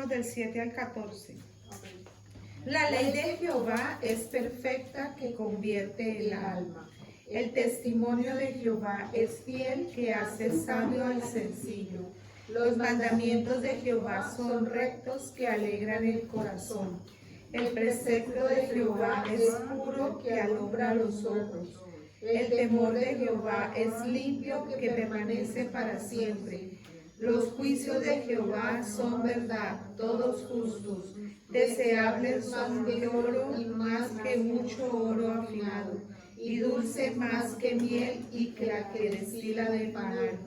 leamos del 7 al 14. La ley de Jehová es perfecta que convierte el alma. El testimonio de Jehová es fiel que hace sabio al sencillo. Los mandamientos de Jehová son rectos que alegran el corazón. El precepto de Jehová es puro que alumbra los ojos. El temor de Jehová es limpio que permanece para siempre. Los juicios de Jehová son verdad, todos justos. Deseables más que oro y más que mucho oro afinado, y dulce más que miel y que la que destila del panal.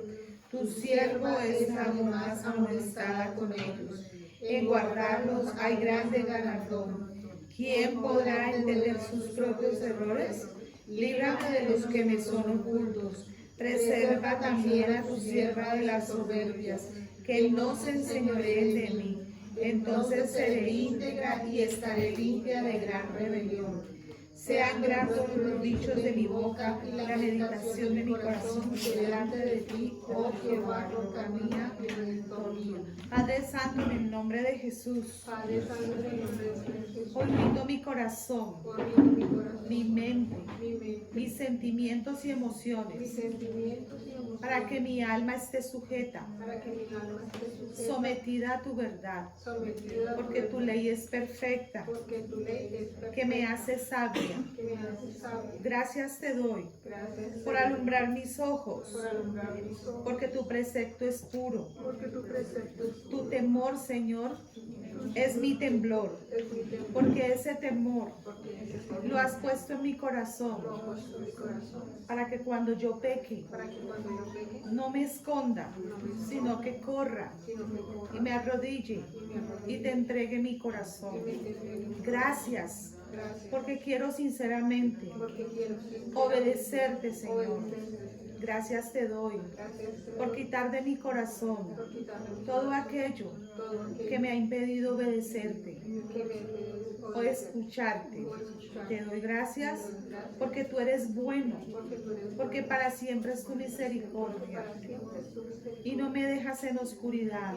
Tu siervo es más amonestada con ellos. En guardarlos hay grande galardón. ¿Quién podrá entender sus propios errores? Líbrame de los que me son ocultos. Preserva también a tu sierva de las soberbias, que no se enseñoreen de mí. Entonces seré íntegra y estaré limpia de gran rebelión. Sean gratos los dichos de mi boca y la meditación de mi corazón delante de ti, oh Jehová, roca mía y redentor mío. Padre Santo, en el nombre de Jesús, Padre Santo, en el nombre de Jesús, hoy brindo mi corazón, mi mente, mis sentimientos y emociones, para que mi alma esté sujeta, sometida a tu verdad, porque tu ley es perfecta, que me hace sabia. Gracias te doy por alumbrar mis ojos, porque tu precepto es puro. Tu temor, Señor, es mi temblor, porque ese temor lo has puesto en mi corazón, para que cuando yo peque, no me esconda, sino que corra y me arrodille y te entregue mi corazón. Gracias, porque quiero sinceramente obedecerte, Señor. Gracias te doy por quitar de mi corazón todo aquello que me ha impedido obedecerte o escucharte. Te doy gracias porque tú eres bueno, porque para siempre es tu misericordia y no me dejas en oscuridad,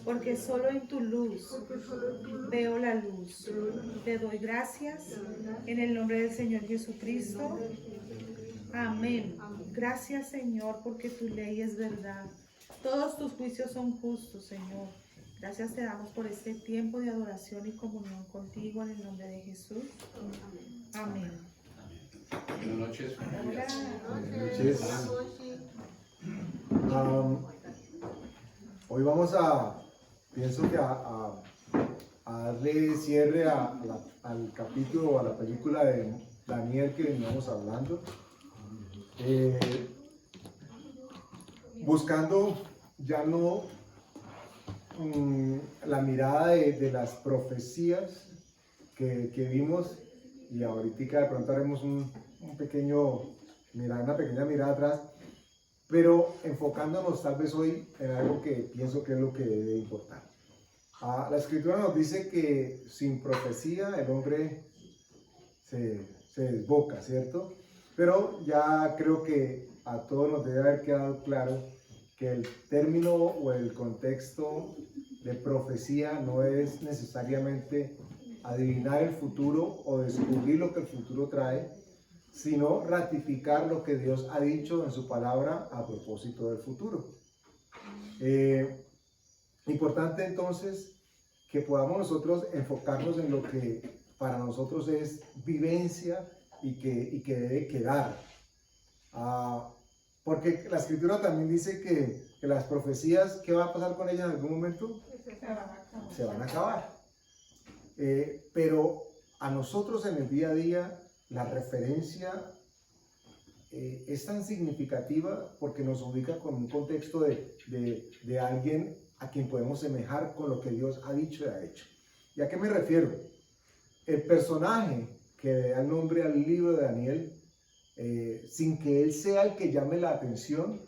porque solo en tu luz veo la luz. Te doy gracias en el nombre del Señor Jesucristo. Amén. Gracias, Señor, porque tu ley es verdad. Todos tus juicios son justos, Señor. Gracias te damos por este tiempo de adoración y comunión contigo en el nombre de Jesús. Amén. Buenas noches. Buenas noches. Hoy vamos pienso que a darle cierre al capítulo o a la película de Daniel que veníamos hablando. Buscando ya no la mirada de las profecías que vimos, y ahorita de pronto haremos una pequeña mirada atrás, pero enfocándonos tal vez hoy en algo que pienso que es lo que debe importar. La escritura nos dice que sin profecía el hombre se desboca, ¿cierto? Pero ya creo que a todos nos debe haber quedado claro que el término o el contexto de profecía no es necesariamente adivinar el futuro o descubrir lo que el futuro trae, sino ratificar lo que Dios ha dicho en su palabra a propósito del futuro. Importante entonces que podamos nosotros enfocarnos en lo que para nosotros es vivencia y que debe quedar. Porque la escritura también dice que las profecías, ¿qué va a pasar con ellas en algún momento? Se van a acabar. Pero a nosotros en el día a día la referencia es tan significativa porque nos ubica con un contexto de alguien a quien podemos semejar con lo que Dios ha dicho y ha hecho. ¿Y a qué me refiero? El personaje que da nombre al libro de Daniel, sin que él sea el que llame la atención,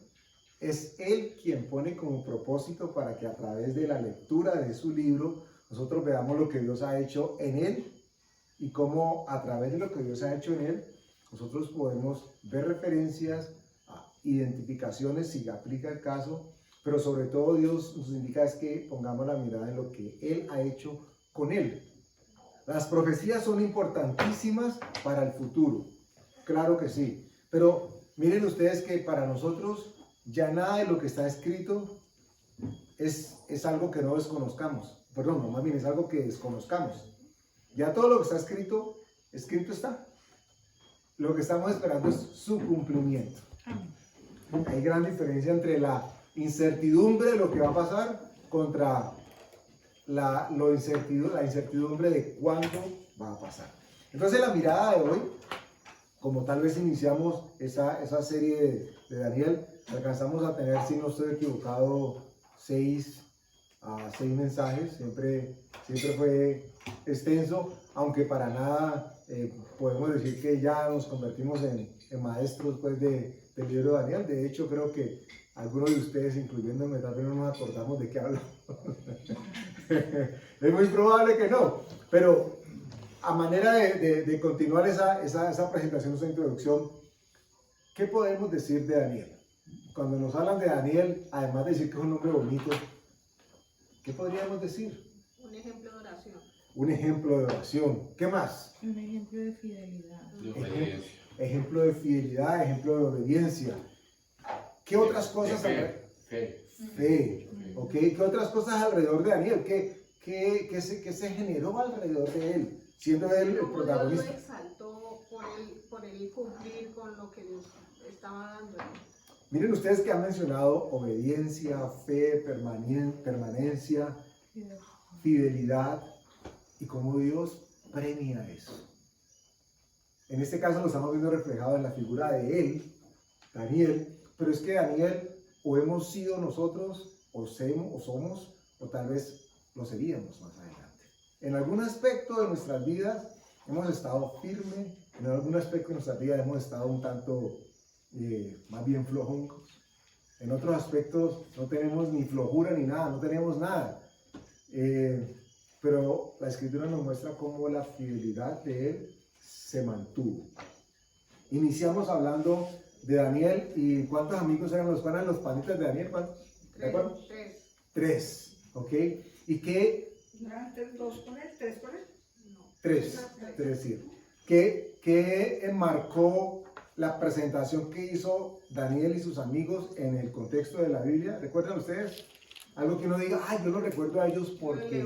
es él quien pone como propósito para que a través de la lectura de su libro nosotros veamos lo que Dios ha hecho en él y cómo a través de lo que Dios ha hecho en él nosotros podemos ver referencias, identificaciones si aplica el caso, pero sobre todo Dios nos indica es que pongamos la mirada en lo que Él ha hecho con Él. Las profecías son importantísimas para el futuro, claro que sí, pero miren ustedes que para nosotros ya nada de lo que está escrito es algo que no desconozcamos, perdón, no, más bien es algo que desconozcamos. Ya todo lo que está escrito está. Lo que estamos esperando es su cumplimiento. Hay gran diferencia entre la incertidumbre de lo que va a pasar contra la incertidumbre de cuándo va a pasar. Entonces la mirada de hoy, como tal vez iniciamos esa serie de Daniel, alcanzamos a tener, si no estoy equivocado, 6 mensajes. Siempre fue extenso, aunque para nada podemos decir que ya nos convertimos en maestros pues, del libro de Daniel. De hecho, creo que algunos de ustedes, incluyéndome, tal vez no nos acordamos de qué hablo. Es muy probable que no, pero a manera de continuar esa presentación, esa introducción, ¿qué podemos decir de Daniel? Cuando nos hablan de Daniel, además de decir que es un nombre bonito, ¿qué podríamos decir? Un ejemplo de oración. Un ejemplo de oración. ¿Qué más? Un ejemplo de fidelidad. De obediencia. Ejemplo de fidelidad, ejemplo de obediencia. ¿Qué otras cosas? Fe. Fe. ¿Ok? ¿Qué otras cosas alrededor de Daniel? ¿Qué se generó alrededor de él? Siendo él el Como protagonista. Dios lo exaltó por él cumplir con lo que Dios estaba dando. Miren ustedes que han mencionado obediencia, fe, permanencia, fidelidad y cómo Dios premia eso. En este caso lo estamos viendo reflejado en la figura de él, Daniel, pero es que Daniel o hemos sido nosotros, o somos, o tal vez lo seríamos más adelante. En algún aspecto de nuestras vidas hemos estado firmes, en algún aspecto de nuestras vidas hemos estado un tanto más bien flojos. En otros aspectos no tenemos ni flojura ni nada, no tenemos nada. Pero la Escritura nos muestra cómo la fidelidad de él se mantuvo. Iniciamos hablando de Daniel y ¿cuántos amigos eran los panitas de Daniel? ¿Cuántos? ¿De acuerdo? 3, ¿ok? ¿Y qué? ¿2 con él? ¿3 con él? No. 3, sí. ¿Qué enmarcó la presentación que hizo Daniel y sus amigos en el contexto de la Biblia? ¿Recuerdan ustedes? Algo que uno diga, ay, yo lo recuerdo a ellos porque...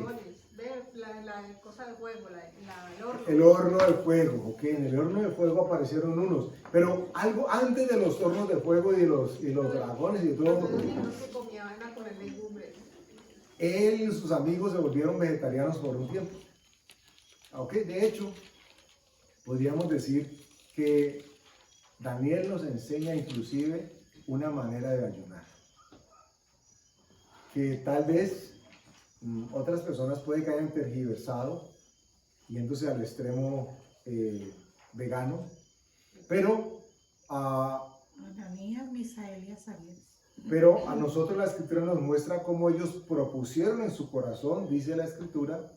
La cosa de fuego, el horno. El horno de fuego, ok, en el horno de fuego aparecieron unos, pero algo antes de los hornos de fuego y los dragones y todo. Los niños que comían a poner legumbres. Él y sus amigos se volvieron vegetarianos por un tiempo. Ok, de hecho, podríamos decir que Daniel nos enseña inclusive una manera de ayunar. Que tal vez otras personas pueden caer en tergiversado, yéndose al extremo vegano, pero Ananías, Misael y Azarías. pero a nosotros la Escritura nos muestra cómo ellos propusieron en su corazón, dice la Escritura,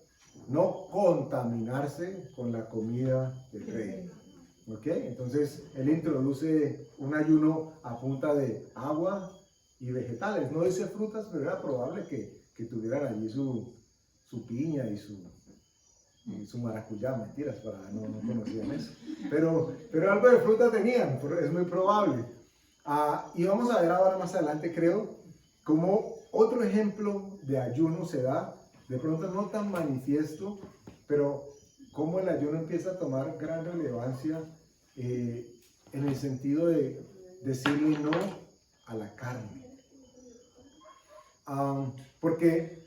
no contaminarse con la comida del rey. ¿Ok? Entonces él introduce un ayuno a punta de agua y vegetales. No dice frutas, pero era probable que tuvieran allí su piña y su maracuyá, mentiras, no conocían eso. Pero algo de fruta tenían, es muy probable. Y vamos a ver ahora más adelante, creo, cómo otro ejemplo de ayuno se da, de pronto no tan manifiesto, pero cómo el ayuno empieza a tomar gran relevancia en el sentido de decirle no a la carne. Porque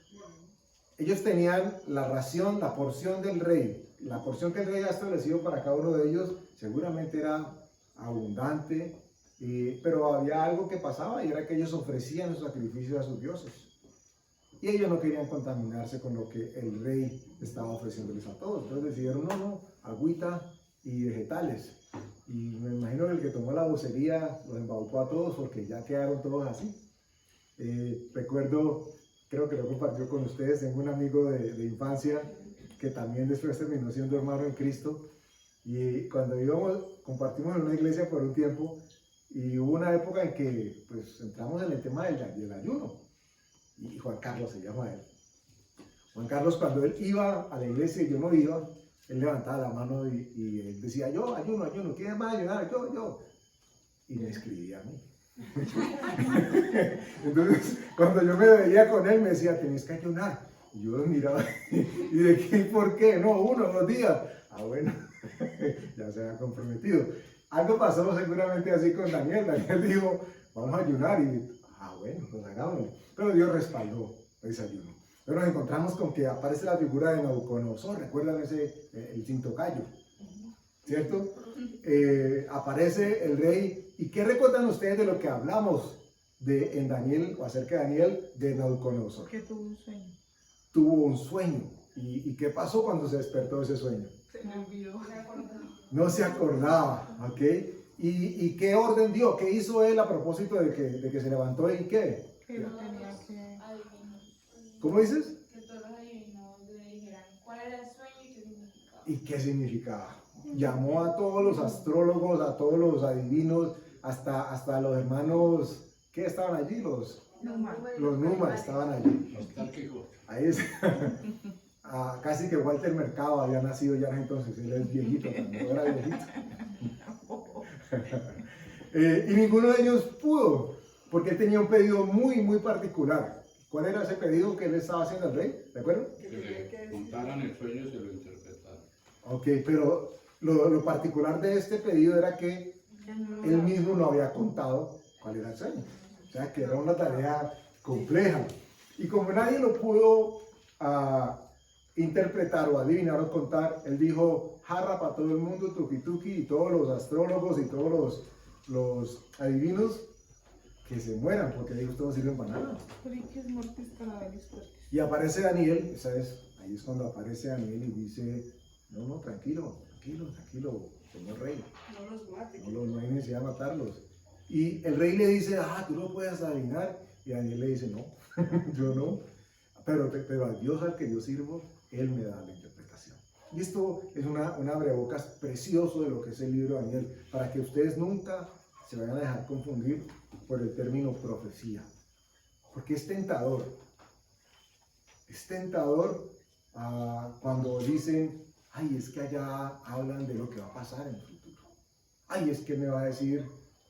ellos tenían la ración, la porción del rey. La porción que el rey ha establecido para cada uno de ellos seguramente era abundante, pero había algo que pasaba y era que ellos ofrecían los sacrificios a sus dioses. Y ellos no querían contaminarse con lo que el rey estaba ofreciéndoles a todos. Entonces decidieron, no, agüita y vegetales. Y me imagino que el que tomó la vocería los embaucó a todos porque ya quedaron todos así. Recuerdo, creo que lo compartió con ustedes, tengo un amigo de infancia que también después terminó siendo hermano en Cristo, y cuando compartimos en una iglesia por un tiempo, y hubo una época en que pues entramos en el tema del ayuno, y Juan Carlos se llama él. Juan Carlos, cuando él iba a la iglesia y yo no iba, él levantaba la mano y él decía, yo ayuno, ¿quién va a ayunar? Yo. Y me escribía a mí. Entonces, cuando yo me veía con él, me decía, tenés que ayunar. Y yo lo miraba, ¿y de qué y por qué? No, 1 o 2 días. Ah, bueno, ya se había comprometido. Algo pasó seguramente así con Daniel. Daniel dijo, vamos a ayunar. Y, bueno, pues hagámoslo. Pero Dios respaldó ese ayuno. Pero nos encontramos con que aparece la figura de Nabucodonosor. ¿Recuerdan el cinto callo? ¿Cierto? Aparece el rey. ¿Y qué recuerdan ustedes de lo que hablamos en Daniel, o acerca de Daniel, de Nabucodonosor? Que tuvo un sueño. Tuvo un sueño. ¿Y qué pasó cuando se despertó ese sueño? Se me olvidó. No se acordaba, ¿ok? ¿Y qué orden dio? ¿Qué hizo él a propósito de que se levantó y qué? Que lo tenía que... ¿Cómo dices? Que todos los adivinos le dijeran cuál era el sueño y qué significaba. ¿Y qué significaba? Llamó a todos los astrólogos, a todos los adivinos, hasta los hermanos, ¿qué estaban allí? Los Numa estaban allí. Nostálgico. Ahí es. Casi que Walter Mercado había nacido ya entonces, él es viejito, no era viejito. Y ninguno de ellos pudo, porque él tenía un pedido muy, muy particular. ¿Cuál era ese pedido que él estaba haciendo al rey? ¿De acuerdo? Que le contaran el sueño y se lo interpretaran. Ok, pero lo particular de este pedido era que él mismo no había contado cuál era el sueño. O sea, que era una tarea compleja. Y como nadie lo pudo interpretar o adivinar o contar, él dijo, jarra para todo el mundo, tuki tuki, y todos los astrólogos y todos los adivinos que se mueran, porque ellos todos sirven para nada. Y aparece Daniel, ahí es cuando aparece Daniel y dice, no, tranquilo, señor rey. No los mate. No hay necesidad de matarlos. Y el rey le dice, tú lo puedes adivinar. Y Daniel le dice, no, yo no. Pero al Dios al que yo sirvo, Él me da la interpretación. Y esto es una abrebocas precioso de lo que es el libro de Daniel, para que ustedes nunca se vayan a dejar confundir por el término profecía. Porque es tentador. Es tentador cuando dicen, es que allá hablan de lo que va a pasar en el futuro. Es que me va a decir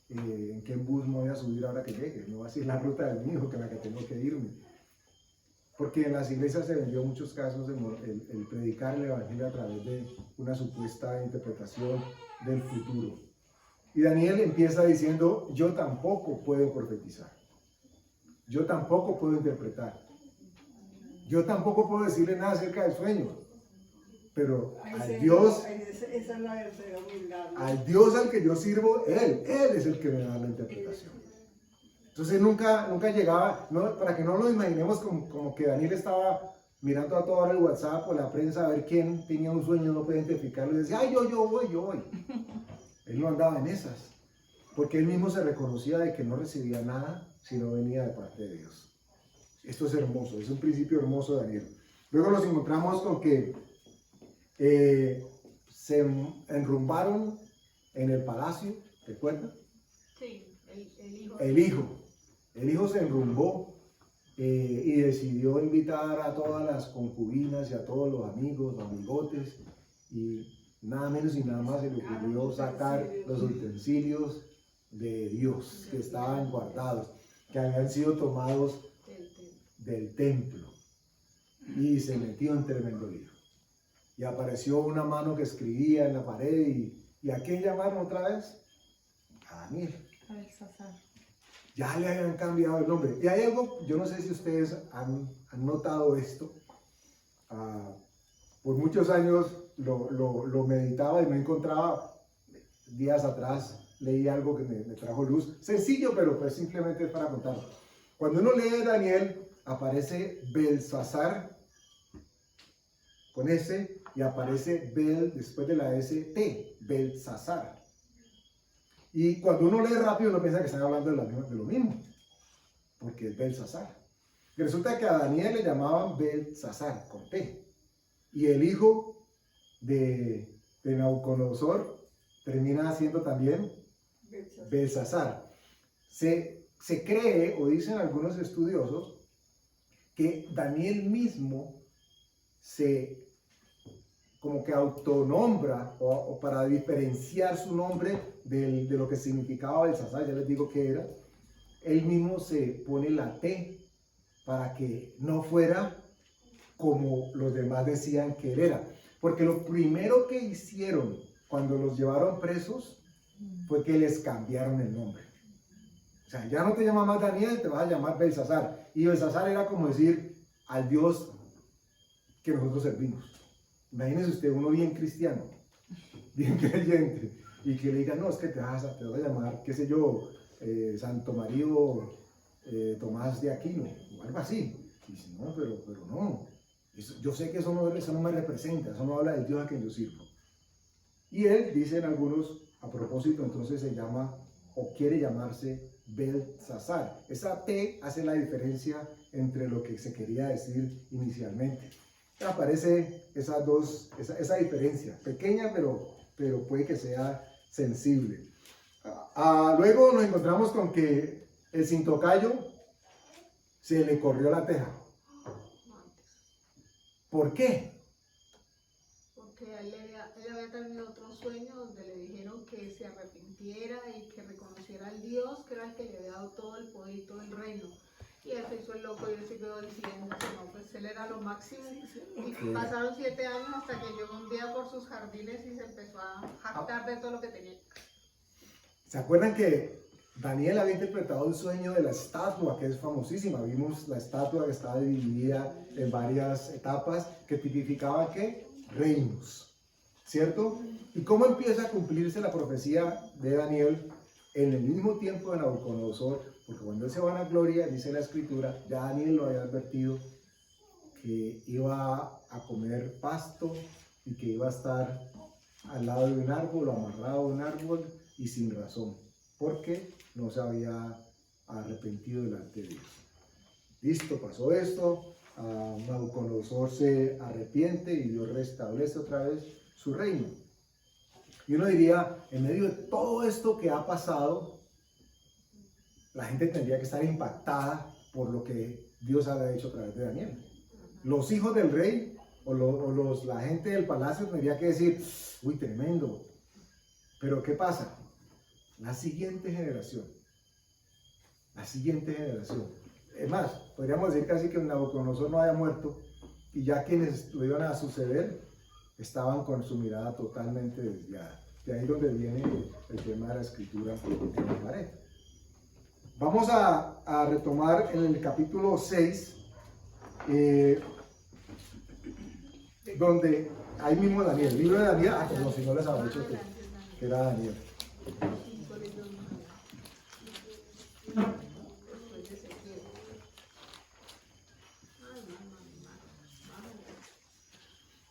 en qué bus me voy a subir ahora que llegue. Me va a decir la ruta del mío, que en la que tengo que irme. Porque en las iglesias se vendió en muchos casos el predicar el evangelio a través de una supuesta interpretación del futuro. Y Daniel empieza diciendo, yo tampoco puedo profetizar. Yo tampoco puedo interpretar. Yo tampoco puedo decirle nada acerca del sueño. Pero al Dios, Esa es la verdadera humildad. al Dios al que yo sirvo, Él es el que me da la interpretación. Entonces nunca llegaba, para que no lo imaginemos como que Daniel estaba mirando a toda hora el WhatsApp o la prensa a ver quién tenía un sueño, no podía identificarlo y decía, yo voy. Él no andaba en esas, porque él mismo se reconocía de que no recibía nada si no venía de parte de Dios. Esto es hermoso, es un principio hermoso de Daniel. Luego nos encontramos con que se enrumbaron en el palacio, ¿recuerdan? Sí, El hijo se enrumbó y decidió invitar a todas las concubinas y a todos los amigos, amigotes, y nada menos y nada más se le ocurrió sacar los utensilios de Dios que estaban guardados, que habían sido tomados del templo, y se metió en tremendo lío. Y apareció una mano que escribía en la pared, ¿y a quién llamaron otra vez? A Daniel. Ya le habían cambiado el nombre. Y hay algo, yo no sé si ustedes han notado esto. Por muchos años lo meditaba y no encontraba. Días atrás leí algo que me trajo luz. Sencillo, pero pues simplemente para contar. Cuando uno lee Daniel, aparece Belsasar con S y aparece después de la S, T, Belsasar. Y cuando uno lee rápido, uno piensa que están hablando de lo mismo, porque es Belsasar. Y resulta que a Daniel le llamaban Belsasar, con T. Y el hijo de Nabucodonosor termina siendo también Belsasar. Se cree, o dicen algunos estudiosos, que Daniel mismo se como que autonombra o para diferenciar su nombre de lo que significaba Belsasar, ya les digo que era, él mismo se pone la T para que no fuera como los demás decían que él era. Porque lo primero que hicieron cuando los llevaron presos fue que les cambiaron el nombre. O sea, ya no te llamas más Daniel, te vas a llamar Belsasar. Y Belsasar era como decir al Dios que nosotros servimos. Imagínese usted uno bien cristiano, bien creyente, y que le diga, no, es que te vas a llamar, qué sé yo, Santo Mario Tomás de Aquino, o algo así. Y dice, no, pero no. Yo sé que eso no me representa, eso no habla del Dios a quien yo sirvo. Y él, dicen algunos, a propósito, entonces se llama, o quiere llamarse Belsasar. Esa T hace la diferencia entre lo que se quería decir inicialmente. Aparece esa diferencia, pequeña, pero puede que sea sensible. Luego nos encontramos con que el cintocayo se le corrió la teja. ¿Por qué? Porque él había tenido otro sueño donde le dijeron que se arrepintiera y que reconociera al Dios que era el que le había dado todo el poder y todo el reino. Y él se hizo el loco y él se quedó diciendo que no, pues él era lo máximo. Y pasaron 7 años hasta que llegó un día por sus jardines y se empezó a jactar de todo lo que tenía. ¿Se acuerdan que Daniel había interpretado el sueño de la estatua, que es famosísima? Vimos la estatua que estaba dividida en varias etapas que tipificaban ¿qué? Reinos, ¿cierto? ¿Y cómo empieza a cumplirse la profecía de Daniel en el mismo tiempo de Nabucodonosor? Porque cuando él se va a la gloria, dice la escritura, ya Daniel lo había advertido, que iba a comer pasto y que iba a estar al lado de un árbol o amarrado a un árbol y sin razón, porque no se había arrepentido delante de Dios. Listo, pasó esto, Nabucodonosor se arrepiente y Dios restablece otra vez su reino. Y uno diría, en medio de todo esto que ha pasado, la gente tendría que estar impactada por lo que Dios había hecho a través de Daniel. Los hijos del rey la gente del palacio tendría que decir, uy, tremendo. Pero ¿qué pasa? La siguiente generación. Es más, podríamos decir casi que Nabucodonosor no haya muerto y ya quienes lo iban a suceder estaban con su mirada totalmente desviada. De ahí donde viene el tema de la escritura en la pared. Vamos a retomar en el capítulo 6, donde ahí mismo Daniel, el libro de Daniel, como si no les había dicho que era Daniel.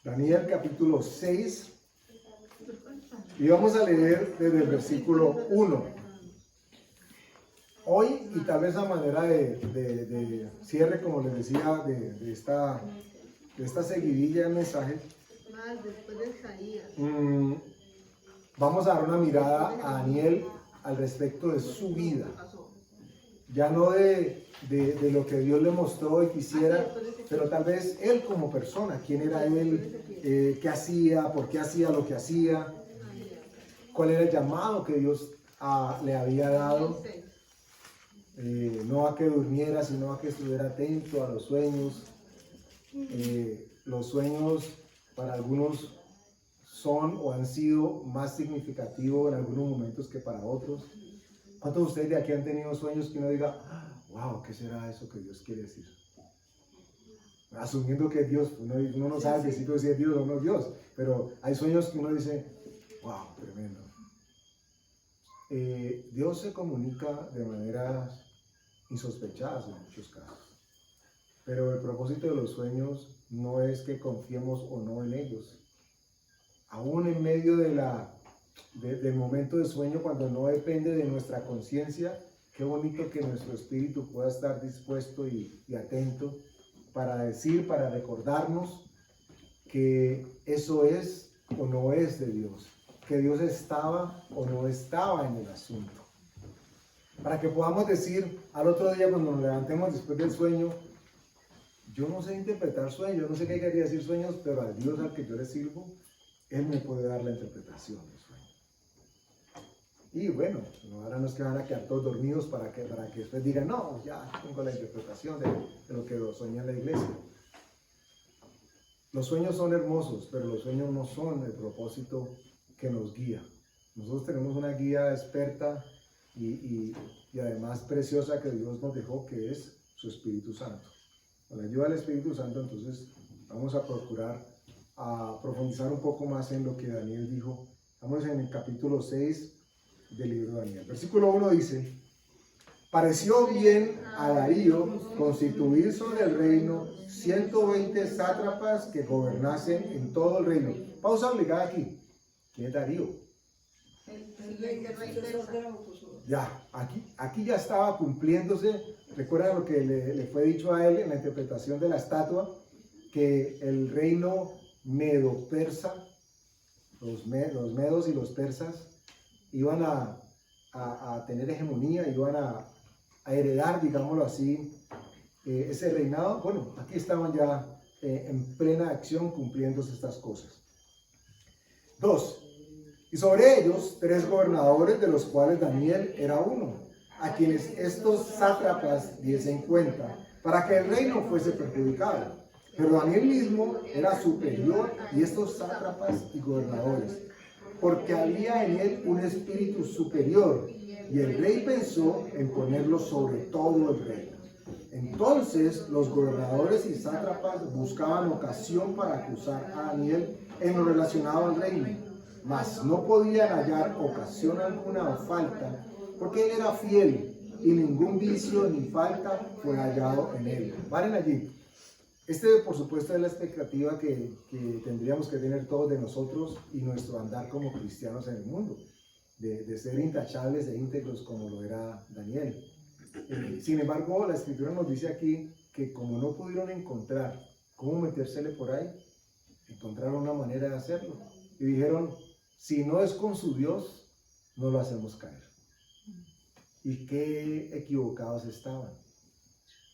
Daniel capítulo 6, y vamos a leer desde el versículo 1. Hoy, y tal vez a manera de cierre, como les decía, de esta seguidilla de mensajes, Después de Isaías. Vamos a dar una mirada a Daniel al respecto de su vida. Ya no de lo que Dios le mostró y quisiera, pero tal vez él como persona, quién era él, qué hacía, por qué hacía lo que hacía, cuál era el llamado que Dios le había dado. No a que durmiera, sino a que estuviera atento a los sueños. Los sueños para algunos son o han sido más significativos en algunos momentos que para otros. ¿Cuántos de ustedes de aquí han tenido sueños que uno diga, wow, ¿qué será eso que Dios quiere decir? Asumiendo que es Dios, uno no sabe al principio si es Dios o no es Dios, pero hay sueños que uno dice, wow, tremendo. Dios se comunica de maneras insospechadas en muchos casos, pero el propósito de los sueños no es que confiemos o no en ellos. Aún en medio del momento de sueño, cuando no depende de nuestra conciencia, qué bonito que nuestro espíritu pueda estar dispuesto y atento para decir, para recordarnos que eso es o no es de Dios, que Dios estaba o no estaba en el asunto. Para que podamos decir al otro día cuando nos levantemos después del sueño, yo no sé interpretar sueños, yo no sé qué quería decir sueños, pero al Dios al que yo le sirvo, Él me puede dar la interpretación del sueño. Y bueno, ahora no es que van a quedar todos dormidos para que después digan, no, ya tengo la interpretación de lo que soñé en la iglesia. Los sueños son hermosos, pero los sueños no son el propósito que nos guía. Nosotros tenemos una guía experta y además preciosa que Dios nos dejó, que es su Espíritu Santo. Con la ayuda del Espíritu Santo, entonces vamos a procurar a profundizar un poco más en lo que Daniel dijo. Estamos en el capítulo 6 del libro de Daniel. Versículo 1 dice: pareció bien a Darío constituir sobre el reino 120 sátrapas que gobernasen en todo el reino. Pausa obligada aquí. ¿Quién es Darío? El rey Sucesor persa. de Nabucodonosor. Ya, aquí ya estaba cumpliéndose. Recuerda lo que le fue dicho a él en la interpretación de la estatua, que el reino medo-persa, los medos y los persas, iban a tener hegemonía, iban a heredar, digámoslo así, ese reinado. Bueno, aquí estaban ya en plena acción cumpliéndose estas cosas. 2. Y sobre ellos 3 gobernadores, de los cuales Daniel era uno, a quienes estos sátrapas diesen cuenta, para que el reino fuese perjudicado. Pero Daniel mismo era superior y estos sátrapas y gobernadores, porque había en él un espíritu superior, y el rey pensó en ponerlo sobre todo el reino. Entonces los gobernadores y sátrapas buscaban ocasión para acusar a Daniel en lo relacionado al reino, mas no podían hallar ocasión alguna o falta, porque él era fiel y ningún vicio ni falta fue hallado en él. Paren allí. Por supuesto, es la expectativa que tendríamos que tener todos de nosotros y nuestro andar como cristianos en el mundo, de ser intachables e íntegros como lo era Daniel. Sin embargo, la Escritura nos dice aquí que como no pudieron encontrar cómo metérsele por ahí, encontraron una manera de hacerlo. Y dijeron, si no es con su Dios, no lo hacemos caer. Y qué equivocados estaban,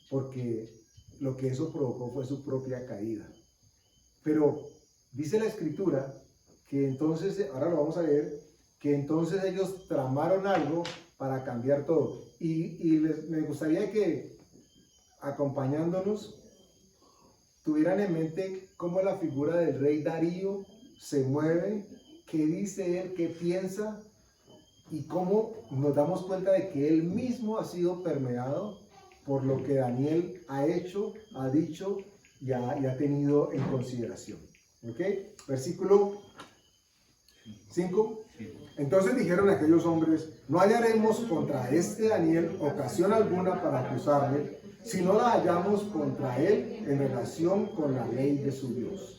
porque lo que eso provocó fue su propia caída. Pero dice la Escritura que entonces, ahora lo vamos a leer, que entonces ellos tramaron algo para cambiar todo. Me gustaría que, acompañándonos, tuvieran en mente cómo la figura del rey Darío se mueve, qué dice él, qué piensa, y cómo nos damos cuenta de que él mismo ha sido permeado por lo que Daniel ha hecho, ha dicho y ha tenido en consideración. ¿Ok? Versículo 5. Entonces dijeron aquellos hombres, no hallaremos contra este Daniel ocasión alguna para acusarle, si no la hallamos contra él en relación con la ley de su Dios.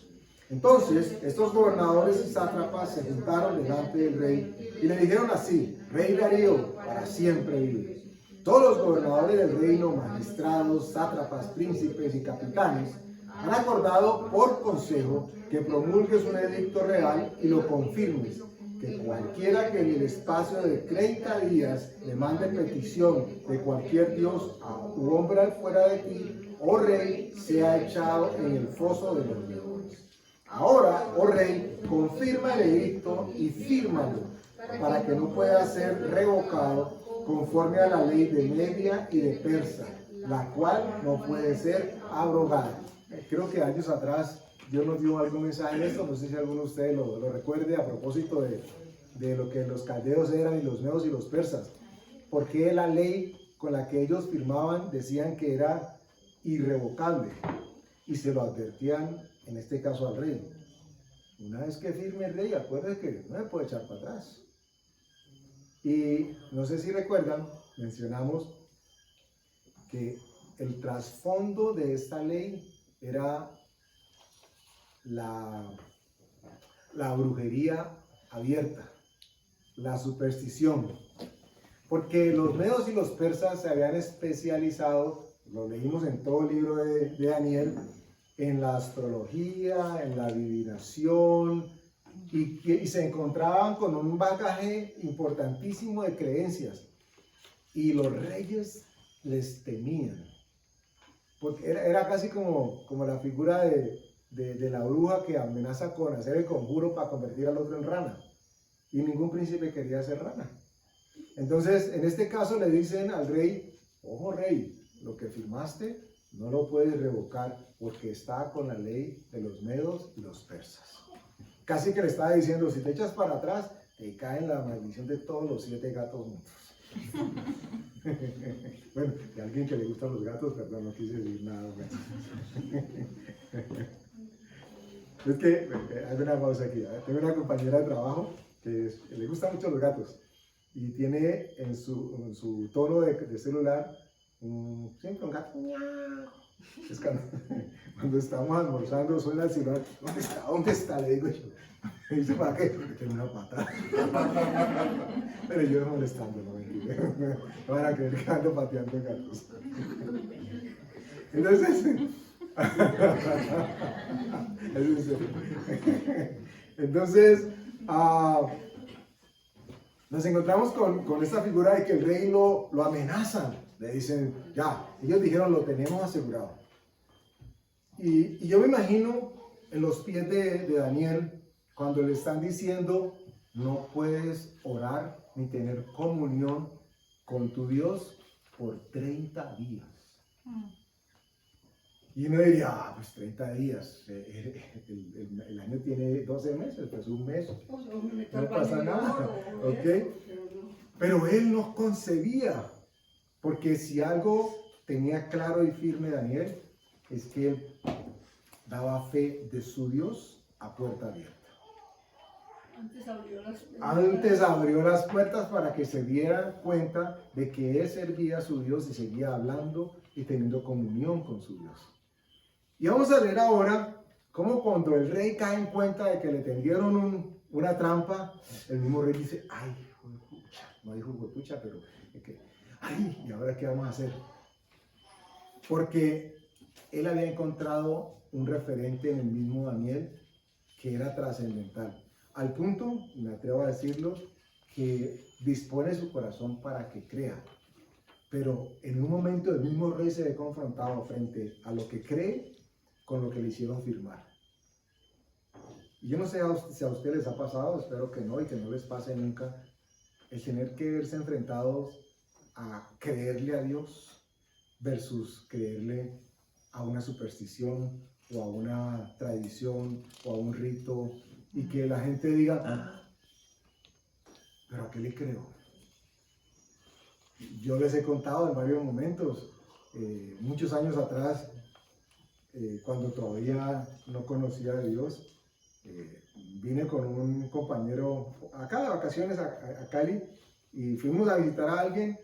Entonces estos gobernadores y sátrapas se juntaron delante del rey y le dijeron así: Rey Darío, para siempre vive. Todos los gobernadores del reino, magistrados, sátrapas, príncipes y capitanes, han acordado por consejo que promulgues un edicto real y lo confirmes, que cualquiera que en el espacio de 30 días le mande petición de cualquier dios u hombre fuera de ti, oh rey, sea echado en el foso de los leones. Ahora, oh rey, confirma el edicto y fírmalo, para que no pueda ser revocado conforme a la ley de Media y de Persa, la cual no puede ser abrogada. Creo que años atrás Dios nos dio algún mensaje en esto, no sé si alguno de ustedes lo recuerde, a propósito de lo que los caldeos eran y los medos y los persas. Porque la ley con la que ellos firmaban decían que era irrevocable y se lo advertían, en este caso al rey. Una vez que firme el rey, acuérdense que no me puede echar para atrás. Y no sé si recuerdan, mencionamos que el trasfondo de esta ley era la brujería abierta, la superstición, porque los medos y los persas se habían especializado, lo leímos en todo el libro de Daniel, en la astrología, en la adivinación, y se encontraban con un bagaje importantísimo de creencias, y los reyes les temían. porque era casi como la figura de la bruja que amenaza con hacer el conjuro para convertir al otro en rana. Y ningún príncipe quería ser rana. Entonces, en este caso le dicen al rey, ojo rey, lo que firmaste no lo puedes revocar porque está con la ley de los medos y los persas. Casi que le estaba diciendo, si te echas para atrás, te cae en la maldición de todos los 7 gatos juntos. Bueno, de alguien que le gustan los gatos, perdón, no quise decir nada. Es que, hay una pausa aquí. Tengo una compañera de trabajo que le gustan mucho los gatos y tiene en su tono de celular siempre un gato. Es cuando estamos almorzando, suena el celular. ¿Dónde está? ¿Dónde está? Le digo yo. Me dice, ¿para qué? Porque tiene una pata. Pero yo molestando, no mentira. No van a creer que ando pateando gatos. Entonces, entonces nos encontramos con esta figura de que el rey lo amenazan. Le dicen, ya, ellos dijeron, lo tenemos asegurado. Y yo me imagino en los pies de Daniel, cuando le están diciendo, no puedes orar ni tener comunión con tu Dios por 30 días. Y uno diría, pues 30 días, el año tiene 12 meses, pues un mes, no pasa nada, ¿ok? Pero él no concebía, porque si algo tenía claro y firme Daniel, es que él daba fe de su Dios a puerta abierta. Antes abrió las puertas para que se dieran cuenta de que él servía a su Dios y seguía hablando y teniendo comunión con su Dios. Y vamos a leer ahora cómo cuando el rey cae en cuenta de que le tendieron una trampa, el mismo rey dice, ay, juepucha, no dijo juepucha, pero ay, ¿y ahora qué vamos a hacer? Porque él había encontrado un referente en el mismo Daniel que era trascendental. Al punto, me atrevo a decirlo, que dispone su corazón para que crea. Pero en un momento el mismo rey se ve confrontado frente a lo que cree con lo que le hicieron firmar. Y yo no sé si a ustedes les ha pasado, espero que no y que no les pase nunca, el tener que verse enfrentados a creerle a Dios versus creerle a una superstición o a una tradición o a un rito y que la gente diga, ¿pero a qué le creo? Yo les he contado en varios momentos, muchos años atrás, cuando todavía no conocía a Dios, vine con un compañero acá de vacaciones a Cali y fuimos a visitar a alguien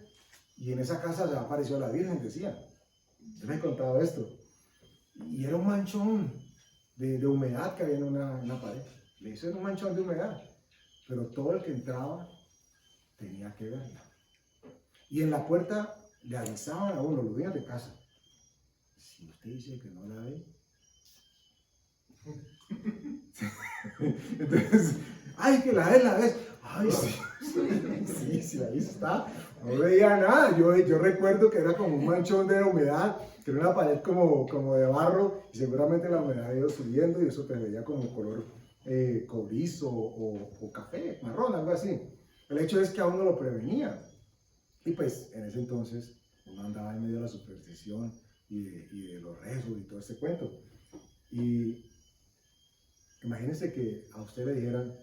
y en esa casa se apareció la Virgen, decía. Yo les he contado esto. Y era un manchón de humedad que había en una pared. Le hizo un manchón de humedad, pero todo el que entraba tenía que verla. Y en la puerta le avisaban a uno, los dueños de casa, si usted dice que no la ve, entonces, ay, que la ves, ay, sí, ahí está, no veía nada, yo recuerdo que era como un manchón de humedad, que era una pared como de barro, y seguramente la humedad iba subiendo y eso te veía como color cobrizo o café, marrón, algo así. El hecho es que a uno lo prevenía. Y pues en ese entonces uno andaba en medio de la superstición y de los rezos y todo ese cuento. Y imagínense que a usted le dijeran,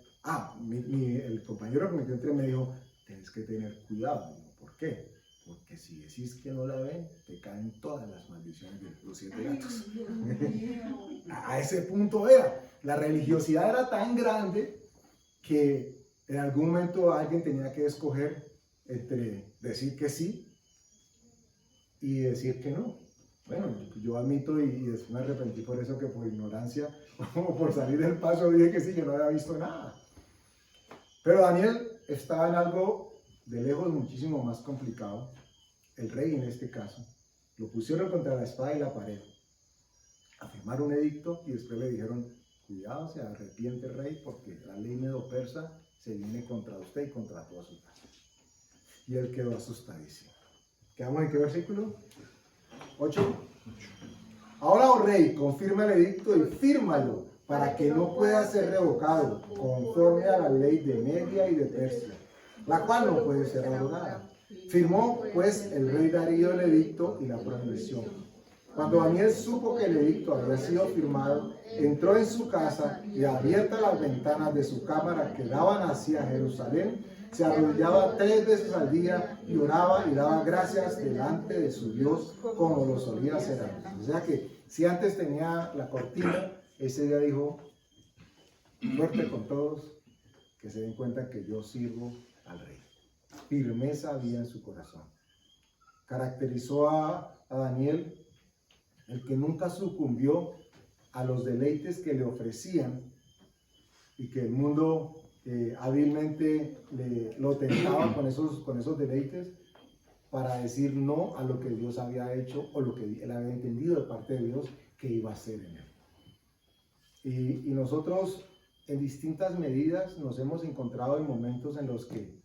el compañero que me encontré me dijo, tienes que tener cuidado. ¿Por qué? Porque si decís que no la ven, te caen todas las maldiciones de los 7 gatos. A ese punto era. La religiosidad era tan grande que en algún momento alguien tenía que escoger entre decir que sí y decir que no. Bueno, yo admito y después me arrepentí por eso, que por ignorancia o por salir del paso dije que sí, que no había visto nada. Pero Daniel estaba en algo de lejos muchísimo más complicado. El rey, en este caso, lo pusieron contra la espada y la pared a firmar un edicto y después le dijeron, cuidado, se arrepiente el rey porque la ley medo-persa se viene contra usted y contra toda su casa. Y él quedó asustadísimo. ¿Quedamos en qué versículo? 8. Ahora, oh rey, confirma el edicto y fírmalo para que no pueda ser revocado conforme a la ley de Media y de Persia, la cual no puede ser abrogada. Firmó pues el rey Darío el edicto y la prohibición. Cuando Daniel supo que el edicto había sido firmado, entró en su casa y abiertas las ventanas de su cámara que daban hacia Jerusalén, se arrodillaba 3 veces al día y oraba y daba gracias delante de su Dios como lo solía hacer antes. O sea que si antes tenía la cortina, ese día dijo, fuerte con todos, que se den cuenta que yo sirvo al rey. Firmeza había en su corazón. Caracterizó a Daniel el que nunca sucumbió a los deleites que le ofrecían y que el mundo hábilmente lo tentaba con esos deleites para decir no a lo que Dios había hecho o lo que él había entendido de parte de Dios que iba a hacer en él. Y nosotros en distintas medidas nos hemos encontrado en momentos en los que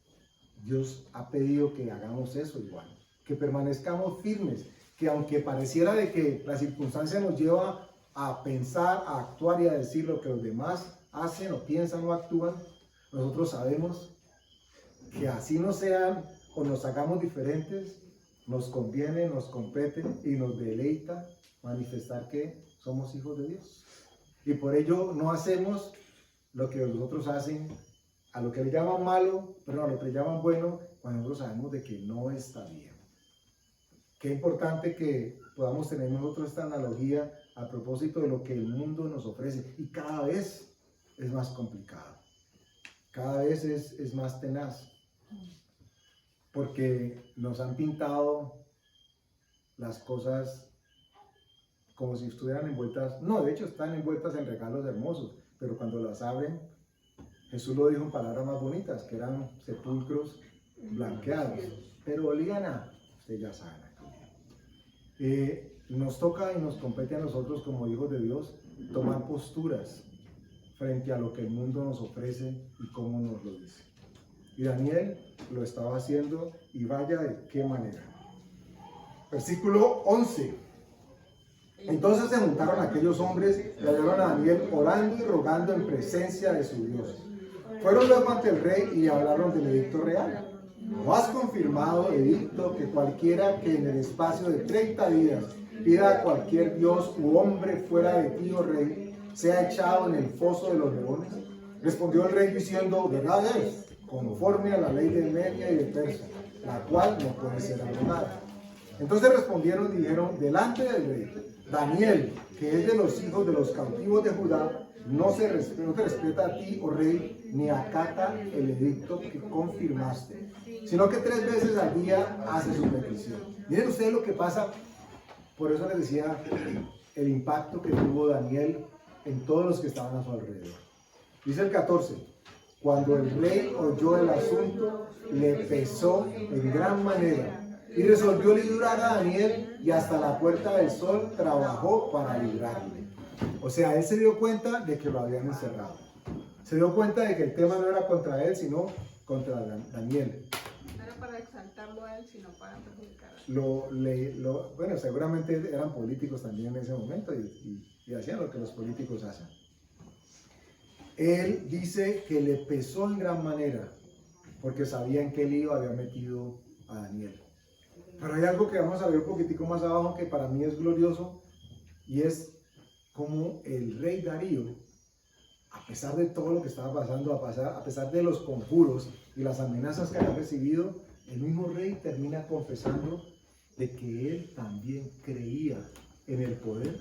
Dios ha pedido que hagamos eso igual, que permanezcamos firmes, que aunque pareciera de que la circunstancia nos lleva a pensar, a actuar y a decir lo que los demás hacen o piensan o actúan, nosotros sabemos que así no sean o nos hagamos diferentes, nos conviene, nos compete y nos deleita manifestar que somos hijos de Dios. Y por ello no hacemos lo que los otros hacen, a lo que le llaman malo, pero a lo que le llaman bueno, cuando nosotros sabemos de que no está bien. Qué importante que podamos tener nosotros esta analogía a propósito de lo que el mundo nos ofrece. Y cada vez es más complicado. Cada vez es más tenaz. Porque nos han pintado las cosas como si estuvieran envueltas. No, de hecho están envueltas en regalos hermosos. Pero cuando las abren, Jesús lo dijo en palabras más bonitas, que eran sepulcros blanqueados. Pero olían a, ustedes ya saben. Nos toca y nos compete a nosotros como hijos de Dios tomar posturas frente a lo que el mundo nos ofrece y cómo nos lo dice. Y Daniel lo estaba haciendo y vaya de qué manera. Versículo 11. Entonces se juntaron aquellos hombres y hallaron a Daniel orando y rogando en presencia de su Dios. Fueron luego ante el rey y hablaron del edicto real. ¿No has confirmado, edicto, que cualquiera que en el espacio de 30 días pida a cualquier dios u hombre fuera de ti, oh rey, sea echado en el foso de los leones? Respondió el rey diciendo, verdad es, conforme a la ley de Media y de Persia, la cual no puede ser abrogada. Entonces respondieron y dijeron delante del rey, Daniel, que es de los hijos de los cautivos de Judá, no te respeta a ti, oh rey, ni acata el edicto que confirmaste, sino que 3 veces al día hace su petición. Miren ustedes lo que pasa, por eso les decía el impacto que tuvo Daniel en todos los que estaban a su alrededor. Dice el 14, cuando el rey oyó el asunto, le pesó en gran manera y resolvió librar a Daniel y hasta la puerta del sol trabajó para librarle. O sea, él se dio cuenta de que lo habían encerrado. Se dio cuenta de que el tema no era contra él, sino contra Daniel. No era para exaltarlo a él, sino para perjudicar a él. Bueno, seguramente eran políticos también en ese momento y hacían lo que los políticos hacen. Él dice que le pesó en gran manera porque sabía en qué lío había metido a Daniel. Pero hay algo que vamos a ver un poquitico más abajo que para mí es glorioso y es como el rey Darío, a pesar de todo lo que estaba pasando, a pesar de los conjuros y las amenazas que había recibido, el mismo rey termina confesando de que él también creía en el poder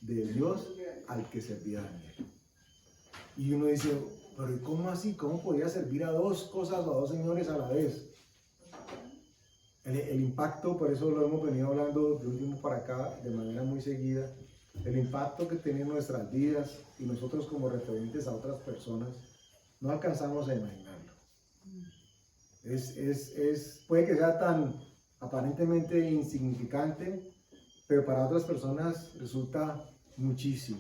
de Dios al que servía Daniel. Y uno dice, pero ¿cómo así? ¿Cómo podía servir a 2 cosas o a 2 señores a la vez? El impacto, por eso lo hemos venido hablando de un tiempo para acá de manera muy seguida, el impacto que tiene en nuestras vidas y nosotros como referentes a otras personas, no alcanzamos a imaginarlo. Puede que sea tan aparentemente insignificante, pero para otras personas resulta muchísimo.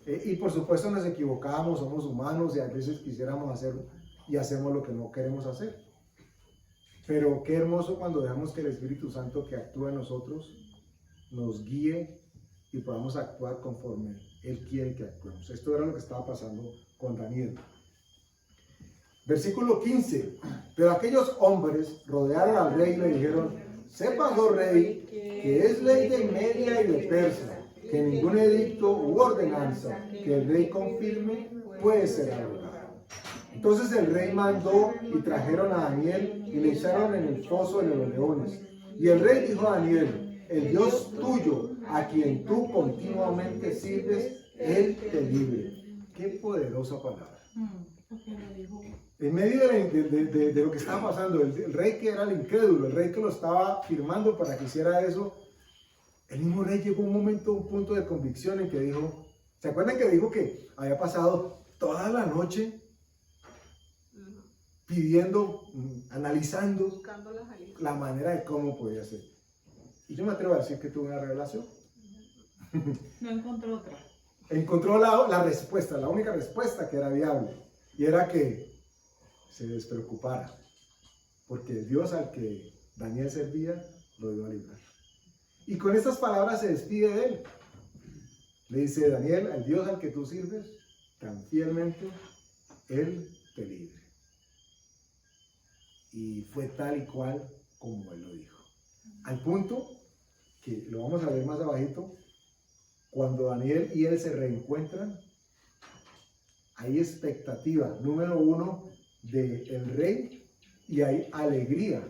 Y por supuesto nos equivocamos, somos humanos y a veces quisiéramos hacer y hacemos lo que no queremos hacer. Pero qué hermoso cuando dejamos que el Espíritu Santo que actúa en nosotros nos guíe y podamos actuar conforme Él quiere que actuemos. Esto era lo que estaba pasando con Daniel. Versículo 15. Pero aquellos hombres rodearon al rey y le dijeron: sepas, oh rey, que es ley de Media y de Persia, que ningún edicto u ordenanza que el rey confirme puede ser abrogado. Entonces el rey mandó y trajeron a Daniel y le echaron en el foso de los leones. Y el rey dijo a Daniel: el Dios tuyo, a quien tú continuamente sirves, Él te libre. Qué poderosa palabra. En medio de lo que estaba pasando, el rey que era el incrédulo, el rey que lo estaba firmando para que hiciera eso, el mismo rey llegó a un punto de convicción en que dijo, ¿se acuerdan que dijo que había pasado toda la noche pidiendo, analizando Buscando las alianzas. la manera de cómo podía ser? Y yo me atrevo a decir que tuvo una revelación. No encontró otra. Encontró la respuesta, la única respuesta que era viable, y era que se despreocupara, porque el Dios al que Daniel servía lo iba a librar. Y con estas palabras se despide de él. Le dice: Daniel, al Dios al que tú sirves tan fielmente, Él te libre. Y fue tal y cual como Él lo dijo. Al punto que, lo vamos a ver más abajito, cuando Daniel y él se reencuentran, hay expectativa, número uno, del rey, y hay alegría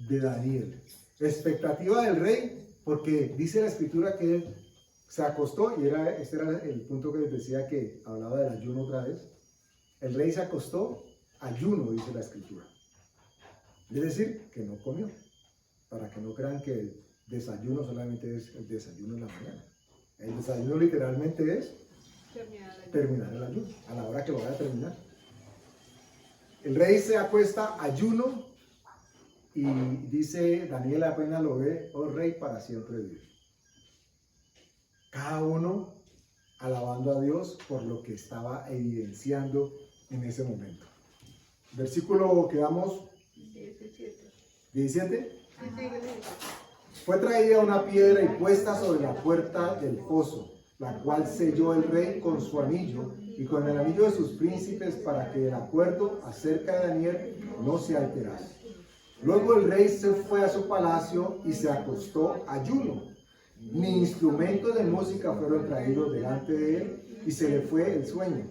de Daniel. Expectativa del rey, porque dice la escritura que él se acostó, y este era el punto que les decía, que hablaba del ayuno otra vez. El rey se acostó, ayuno, dice la escritura. Es decir, que no comió, para que no crean que el desayuno solamente es el desayuno en la mañana. El desayuno literalmente es terminar el ayuno, a la hora que lo vaya a terminar. El rey se acuesta, ayuno, y dice Daniel, apenas lo ve: oh rey, para siempre vive. Cada uno alabando a Dios por lo que estaba evidenciando en ese momento. Versículo que vamos, 17. Fue traída una piedra y puesta sobre la puerta del foso, la cual selló el rey con su anillo y con el anillo de sus príncipes, para que el acuerdo acerca de Daniel no se alterase. Luego el rey se fue a su palacio y se acostó ayuno. Ni instrumentos de música fueron traídos delante de él, y se le fue el sueño.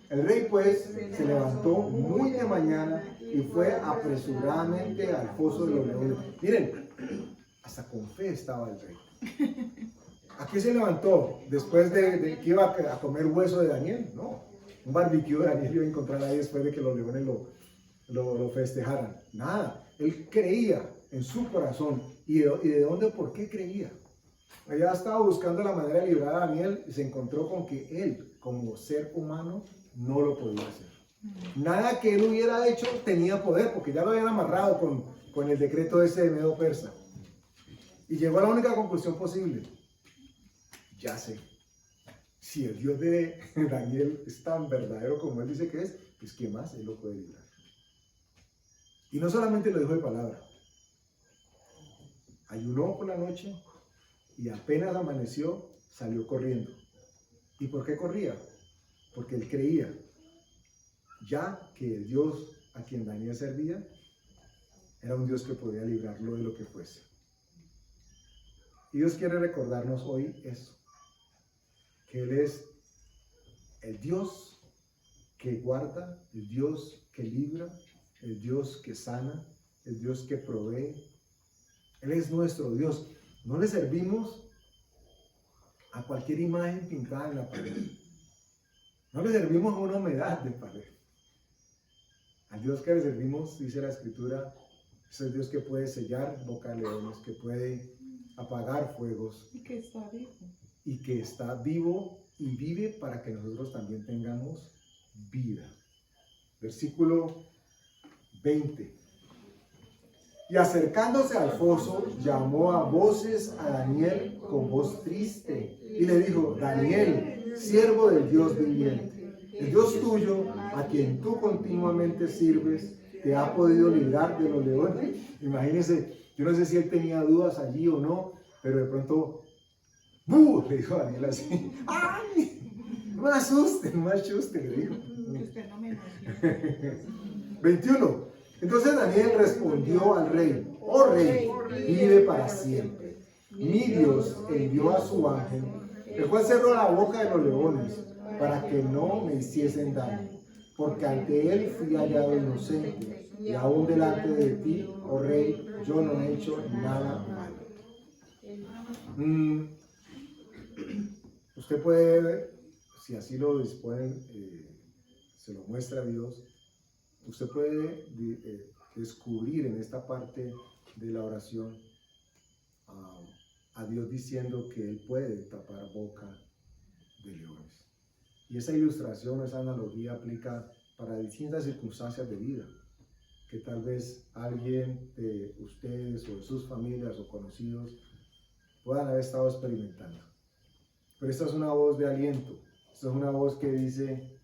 El rey pues se levantó muy de mañana y fue apresuradamente al foso de los leones. Miren, hasta con fe estaba el rey. ¿A qué se levantó? Después de que iba a comer hueso de Daniel. No, un barbecue de Daniel iba a encontrar ahí después de que los leones lo festejaran. Nada, él creía en su corazón. ¿Y de dónde? ¿Por qué creía? Ella estaba buscando la manera de librar a Daniel y se encontró con que él, como ser humano, no lo podía hacer. Nada que él hubiera hecho tenía poder, porque ya lo habían amarrado con el decreto ese de Medo Persa. Y llegó a la única conclusión posible: ya sé, si el Dios de Daniel es tan verdadero como él dice que es, pues ¿qué más? Él lo puede librar. Y no solamente lo dijo de palabra, ayunó por la noche y apenas amaneció, salió corriendo. ¿Y por qué corría? Porque él creía ya que el Dios a quien Daniel servía era un Dios que podía librarlo de lo que fuese. Y Dios quiere recordarnos hoy eso, que Él es el Dios que guarda, el Dios que libra, el Dios que sana, el Dios que provee. Él es nuestro Dios. No le servimos a cualquier imagen pintada en la pared. No le servimos a una humedad de pared. Al Dios que le servimos, dice la Escritura, es el Dios que puede sellar boca de leones, que puede apagar fuegos. Y que está vivo. Y que está vivo y vive para que nosotros también tengamos vida. Versículo 20. Y acercándose al foso, llamó a voces a Daniel con voz triste y le dijo: Daniel, siervo del Dios viviente, el Dios tuyo, a quien tú continuamente sirves, te ha podido librar de los leones. Imagínense, yo no sé si él tenía dudas allí o no, pero de pronto ¡Bu! Le dijo Daniel así. ¡Ay! No me asuste, no me asuste, le dijo. Usted no me emociona. 21. Entonces Daniel respondió al rey: oh rey, vive para siempre. Mi Dios envió a su ángel, el cual cerró la boca de los leones para que no me hiciesen daño, porque ante él fui hallado inocente, y aún delante de ti, oh rey, yo no he hecho nada malo. Usted puede ver, si así lo disponen, se lo muestra Dios, usted puede descubrir en esta parte de la oración a Dios diciendo que Él puede tapar boca de leones. Y esa ilustración, esa analogía aplica para distintas circunstancias de vida, que tal vez alguien de ustedes o de sus familias o conocidos puedan haber estado experimentando. Pero esta es una voz de aliento, esta es una voz que dice: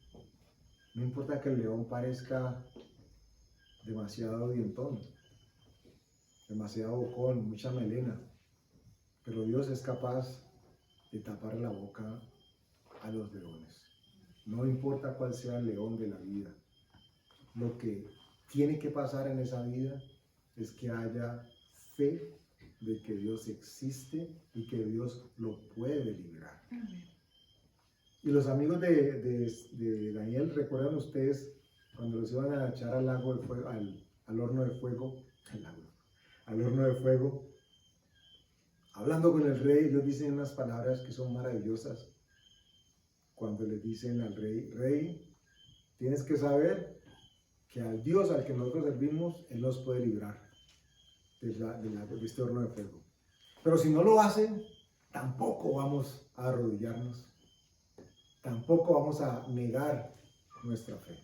no importa que el león parezca demasiado dientón, demasiado bocón, mucha melena, pero Dios es capaz de tapar la boca a los leones. No importa cuál sea el león de la vida, lo que tiene que pasar en esa vida es que haya fe de que Dios existe y que Dios lo puede librar. Y los amigos de Daniel, ¿recuerdan ustedes cuando los iban a echar al lago de fuego, al horno de fuego, al horno de fuego? Hablando con el rey, ellos dicen unas palabras que son maravillosas. Cuando le dicen al rey: rey, tienes que saber que al Dios al que nosotros servimos, Él nos puede librar de este horno de fuego. Pero si no lo hacen, tampoco vamos a arrodillarnos, tampoco vamos a negar nuestra fe.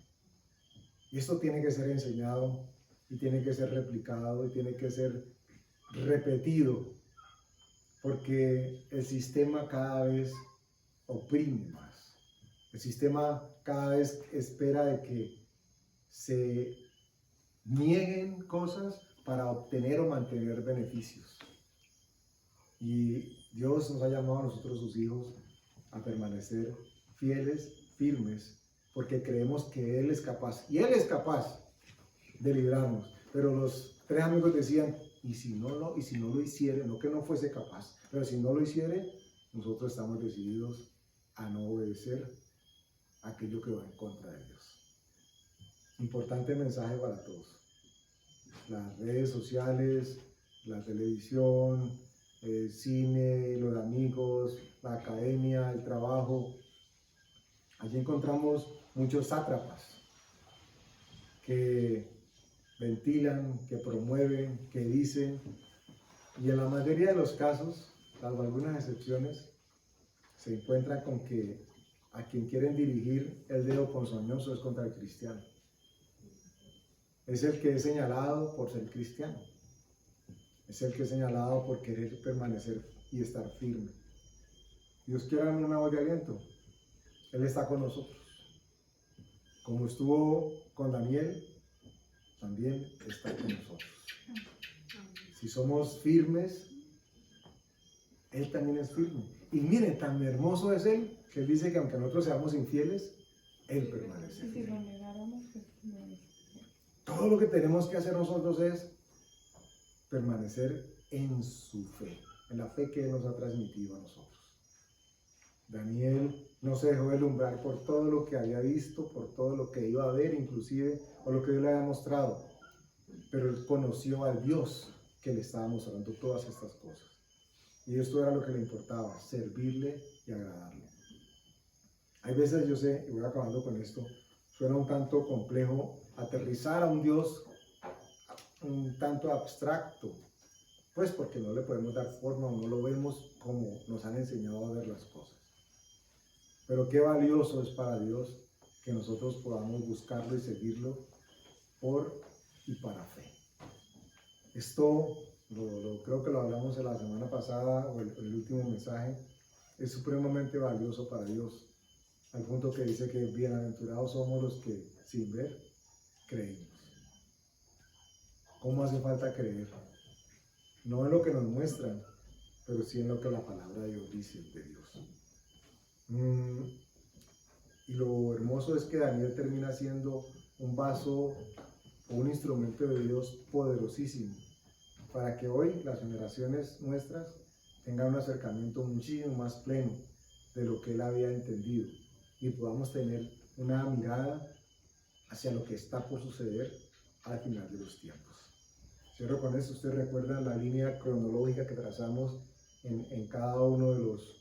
Y esto tiene que ser enseñado, y tiene que ser replicado, y tiene que ser repetido, porque el sistema cada vez oprime más. El sistema cada vez espera de que se nieguen cosas para obtener o mantener beneficios. Y Dios nos ha llamado a nosotros, sus hijos, a permanecer fieles, firmes, porque creemos que Él es capaz, y Él es capaz de librarnos. Pero los tres amigos decían: y si no lo hiciere, no que no fuese capaz, pero si no lo hiciere, nosotros estamos decididos a no obedecer aquello que va en contra de Dios. Importante mensaje para todos. Las redes sociales, la televisión, el cine, los amigos, la academia, el trabajo. Allí encontramos muchos sátrapas que ventilan, que promueven, que dicen, y en la mayoría de los casos, salvo algunas excepciones, se encuentran con que a quien quieren dirigir el dedo ponzoñoso es contra el cristiano. Es el que es señalado por ser cristiano. Es el que es señalado por querer permanecer y estar firme. Dios quiere darnos una voz de aliento. Él está con nosotros. Como estuvo con Daniel, también está con nosotros. Si somos firmes, Él también es firme. Y miren, tan hermoso es Él, que Él dice que aunque nosotros seamos infieles, Él permanece fiel. Todo lo que tenemos que hacer nosotros es permanecer en su fe, en la fe que Él nos ha transmitido a nosotros. Daniel no se dejó deslumbrar por todo lo que había visto, por todo lo que iba a ver, inclusive, o lo que Dios le había mostrado. Pero él conoció al Dios que le estaba mostrando todas estas cosas. Y esto era lo que le importaba: servirle y agradarle. Hay veces, yo sé, y voy acabando con esto, suena un tanto complejo aterrizar a un Dios un tanto abstracto, pues porque no le podemos dar forma o no lo vemos como nos han enseñado a ver las cosas. Pero qué valioso es para Dios que nosotros podamos buscarlo y seguirlo por y para fe. Esto creo que lo hablamos en la semana pasada o el último mensaje. Es supremamente valioso para Dios, al punto que dice que bienaventurados somos los que sin ver creemos. ¿Cómo hace falta creer? No en lo que nos muestran, pero sí en lo que la palabra de Dios dice de Dios. Y lo hermoso es que Daniel termina siendo un vaso o un instrumento de Dios poderosísimo para que hoy las generaciones nuestras tengan un acercamiento muchísimo más pleno de lo que él había entendido y podamos tener una mirada hacia lo que está por suceder al final de los tiempos. Cierro con esto. Ustedes recuerdan la línea cronológica que trazamos en cada uno de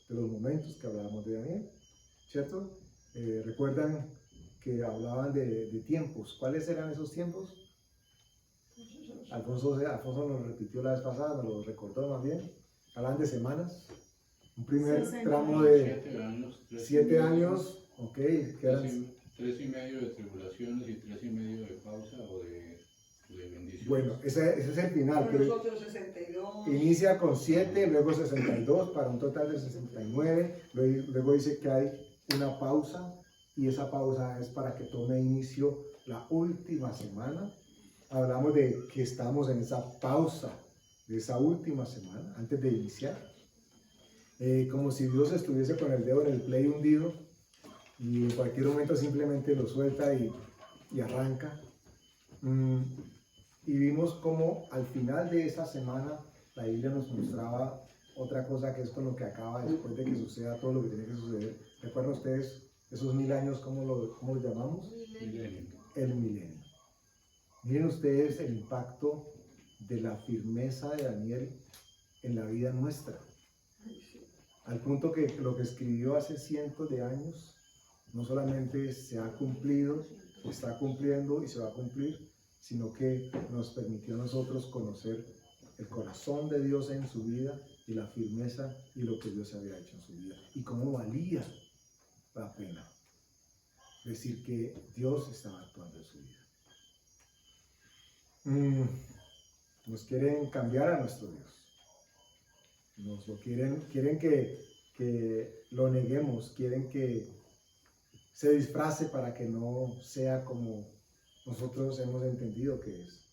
los momentos que hablábamos de Daniel, ¿cierto? Recuerdan que hablaban de tiempos. ¿Cuáles eran esos tiempos? Alfonso nos repitió la vez pasada, nos lo recordó más bien. Hablan de semanas. Un primer 60. tramo de 7 años. 7 años, ok, que eran 3,5 de tribulaciones y 3,5 de pausa o de bendiciones. bueno, ese es el final, Con pero nosotros 62. inicia con 7, luego 62 para un total de 69, luego dice que hay una pausa y esa pausa es para que tome inicio la última semana. Hablamos de que estamos en esa pausa de esa última semana antes de iniciar, como si Dios estuviese con el dedo en el play hundido y en cualquier momento simplemente lo suelta y arranca. Y vimos como al final de esa semana la Biblia nos mostraba otra cosa que es con lo que acaba después de que suceda todo lo que tiene que suceder. ¿Recuerdan ustedes esos 1000 años, cómo lo llamamos? Milenio. El milenio. Miren ustedes el impacto de la firmeza de Daniel en la vida nuestra. Al punto que lo que escribió hace cientos de años no solamente se ha cumplido, se está cumpliendo y se va a cumplir, sino que nos permitió a nosotros conocer el corazón de Dios en su vida y la firmeza y lo que Dios había hecho en su vida y cómo valía la pena decir que Dios estaba actuando en su vida. Nos quieren cambiar a nuestro Dios, nos lo quieren que lo neguemos, quieren que se disfrace para que no sea como nosotros hemos entendido que es.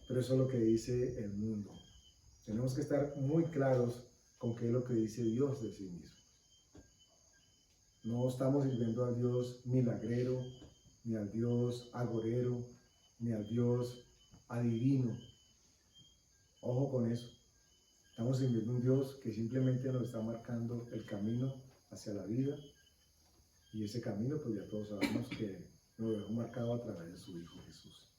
Pero eso es lo que dice el mundo. Tenemos que estar muy claros con qué es lo que dice Dios de sí mismo. No estamos sirviendo al Dios milagrero, ni al Dios agorero, ni al Dios adivino. Ojo con eso. Estamos sirviendo a un Dios que simplemente nos está marcando el camino hacia la vida. Y ese camino, pues ya todos sabemos que nos dejó marcado a través de su Hijo Jesús.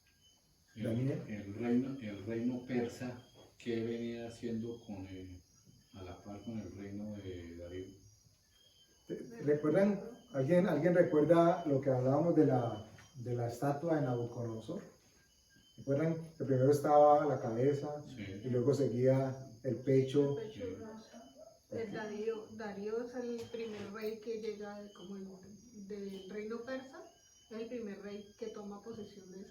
Daniel. El reino persa, ¿qué venía haciendo a la par con el reino de Darío? ¿Recuerdan? ¿Alguien recuerda lo que hablábamos de la estatua de Nabucodonosor? ¿Recuerdan que primero estaba la cabeza Sí. y luego seguía el pecho? Darío es el primer rey que llega como del reino persa, es el primer rey que toma posesión del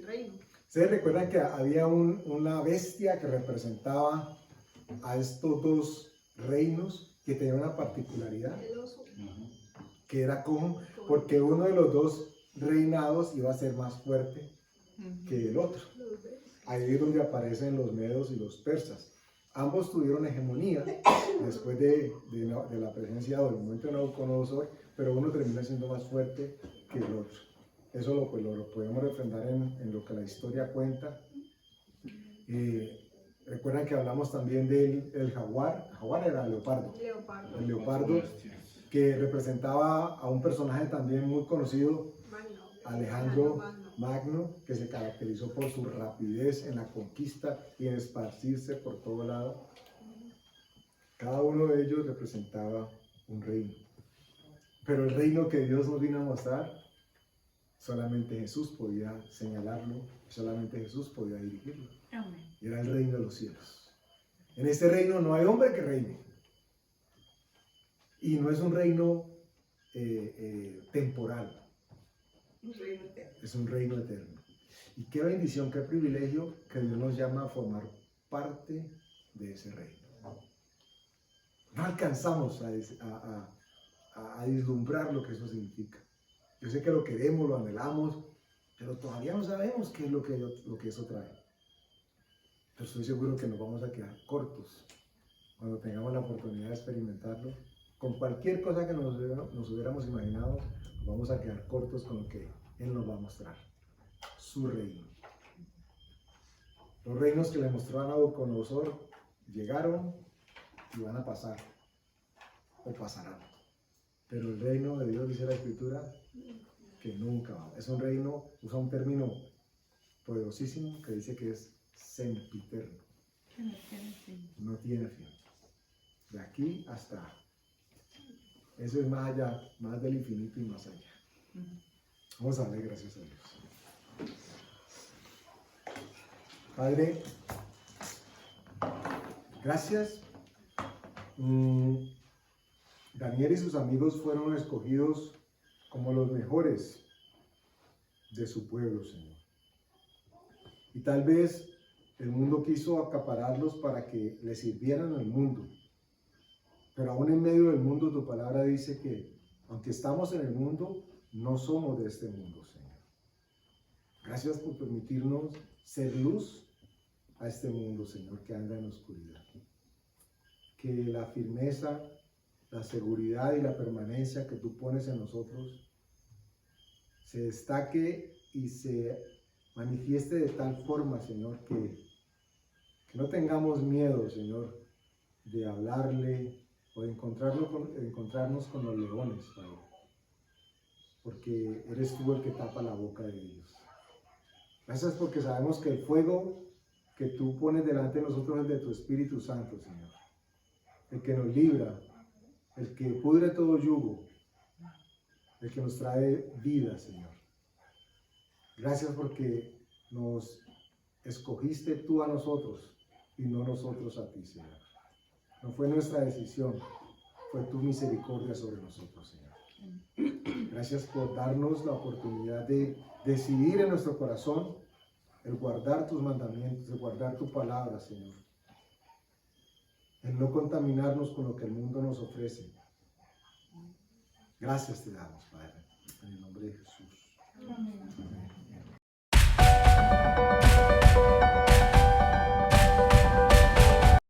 reino. ¿Ustedes recuerdan que había una bestia que representaba a estos dos reinos que tenía una particularidad? El oso. Que era como, porque uno de los dos reinados iba a ser más fuerte que el otro. Ahí es donde aparecen los medos y los persas. Ambos tuvieron hegemonía después de la presencia del momento de Nabucodonosor, pero uno termina siendo más fuerte que el otro. Eso lo podemos refrendar en lo que la historia cuenta. Recuerdan que hablamos también del jaguar. El jaguar era el leopardo. El leopardo, que representaba a un personaje también muy conocido, Alejandro Magno, que se caracterizó por su rapidez en la conquista y en esparcirse por todo lado. Cada uno de ellos representaba un reino. Pero el reino que Dios nos vino a mostrar, solamente Jesús podía señalarlo, solamente Jesús podía dirigirlo. Amén. Y era el reino de los cielos. En este reino no hay hombre que reine. Y no es un reino temporal. Un reino eterno. Es un reino eterno. Y qué bendición, qué privilegio que Dios nos llama a formar parte de ese reino. No alcanzamos a vislumbrar lo que eso significa. Yo sé que lo queremos, lo anhelamos, pero todavía no sabemos qué es lo que eso trae. pero estoy seguro que nos vamos a quedar cortos cuando tengamos la oportunidad de experimentarlo. Con cualquier cosa que nos hubiéramos imaginado, nos vamos a quedar cortos con lo que Él nos va a mostrar, su reino. Los reinos que le mostró a Nabucodonosor llegaron y van a pasar, o pasarán. Pero el reino de Dios, dice la Escritura, que nunca va. Es un reino, usa un término poderosísimo que dice que es sempiterno. No tiene fin. De aquí hasta. Eso es más allá, más del infinito y más allá. Vamos a darle gracias a Dios. Padre, gracias. Daniel y sus amigos fueron escogidos como los mejores de su pueblo, Señor. Y tal vez el mundo quiso acapararlos para que le sirvieran al mundo. Pero aún en medio del mundo, tu palabra dice que, aunque estamos en el mundo, no somos de este mundo, Señor. Gracias por permitirnos ser luz a este mundo, Señor, que anda en oscuridad. Que la firmeza, la seguridad y la permanencia que tú pones en nosotros se destaque y se manifieste de tal forma, Señor, que no tengamos miedo, Señor, de hablarle o de encontrarnos con los leones, Padre, porque eres tú el que tapa la boca de ellos. Gracias porque sabemos que el fuego que tú pones delante de nosotros es de tu Espíritu Santo, Señor, el que nos libra, el que pudre todo yugo, el que nos trae vida, Señor. Gracias porque nos escogiste tú a nosotros y no nosotros a ti, Señor. No fue nuestra decisión, fue tu misericordia sobre nosotros, Señor. Gracias por darnos la oportunidad de decidir en nuestro corazón el guardar tus mandamientos, el guardar tu palabra, Señor. El no contaminarnos con lo que el mundo nos ofrece. Gracias te damos, Padre, en el nombre de Jesús. Amén.